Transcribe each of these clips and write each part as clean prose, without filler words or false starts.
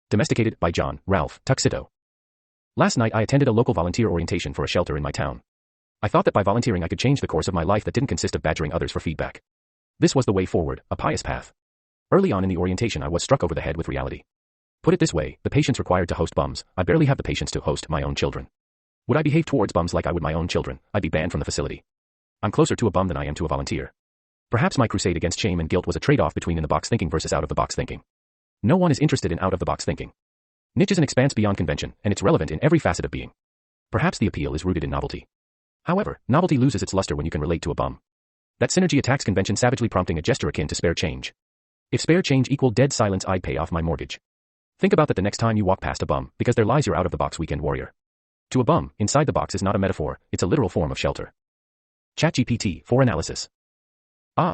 Domesticated by John, Ralph, Tuccitto. Last night I attended a local volunteer orientation for a shelter in my town. I thought that by volunteering I could change the course of my life that didn't consist of badgering others for feedback. This was the way forward, a pious path. Early on in the orientation I was struck over the head with reality. Put it this way, the patience required to host bums, I barely have the patience to host my own children. Would I behave towards bums like I would my own children, I'd be banned from the facility. I'm closer to a bum than I am to a volunteer. Perhaps my crusade against shame and guilt was a trade-off between in-the-box thinking versus out-of-the-box thinking. No one is interested in out-of-the-box thinking. Niche is an expanse beyond convention, and it's relevant in every facet of being. Perhaps the appeal is rooted in novelty. However, novelty loses its luster when you can relate to a bum. That synergy attacks convention, savagely prompting a gesture akin to spare change. If spare change equaled dead silence, I'd pay off my mortgage. Think about that the next time you walk past a bum, because there lies your out-of-the-box weekend warrior. To a bum, inside the box is not a metaphor, it's a literal form of shelter. ChatGPT for analysis.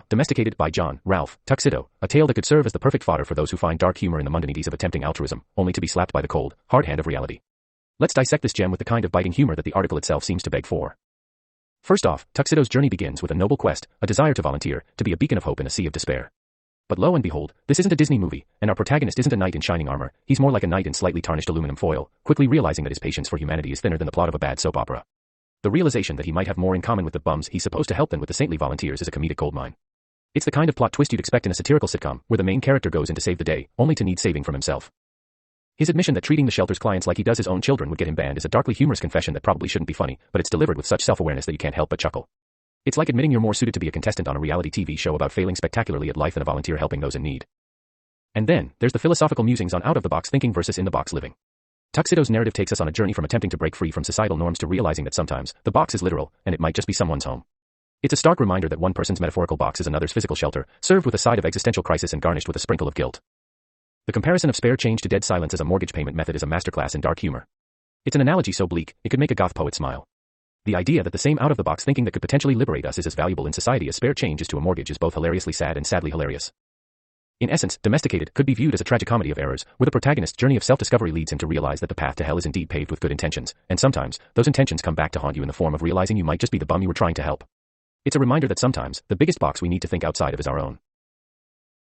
Domesticated by John, Ralph, Tuccitto, a tale that could serve as the perfect fodder for those who find dark humor in the mundanities of attempting altruism, only to be slapped by the cold, hard hand of reality. Let's dissect this gem with the kind of biting humor that the article itself seems to beg for. First off, Tuccitto's journey begins with a noble quest, a desire to volunteer, to be a beacon of hope in a sea of despair. But lo and behold, this isn't a Disney movie, and our protagonist isn't a knight in shining armor, he's more like a knight in slightly tarnished aluminum foil, quickly realizing that his patience for humanity is thinner than the plot of a bad soap opera. The realization that he might have more in common with the bums he's supposed to help than with the saintly volunteers is a comedic goldmine. It's the kind of plot twist you'd expect in a satirical sitcom, where the main character goes in to save the day, only to need saving from himself. His admission that treating the shelter's clients like he does his own children would get him banned is a darkly humorous confession that probably shouldn't be funny, but it's delivered with such self-awareness that you can't help but chuckle. It's like admitting you're more suited to be a contestant on a reality TV show about failing spectacularly at life than a volunteer helping those in need. And then, there's the philosophical musings on out-of-the-box thinking versus in-the-box living. Tuccitto's narrative takes us on a journey from attempting to break free from societal norms to realizing that sometimes, the box is literal, and it might just be someone's home. It's a stark reminder that one person's metaphorical box is another's physical shelter, served with a side of existential crisis and garnished with a sprinkle of guilt. The comparison of spare change to dead silence as a mortgage payment method is a masterclass in dark humor. It's an analogy so bleak, it could make a goth poet smile. The idea that the same out-of-the-box thinking that could potentially liberate us is as valuable in society as spare change is to a mortgage is both hilariously sad and sadly hilarious. In essence, Domesticated could be viewed as a tragicomedy of errors, where the protagonist's journey of self-discovery leads him to realize that the path to hell is indeed paved with good intentions, and sometimes, those intentions come back to haunt you in the form of realizing you might just be the bum you were trying to help. It's a reminder that sometimes, the biggest box we need to think outside of is our own.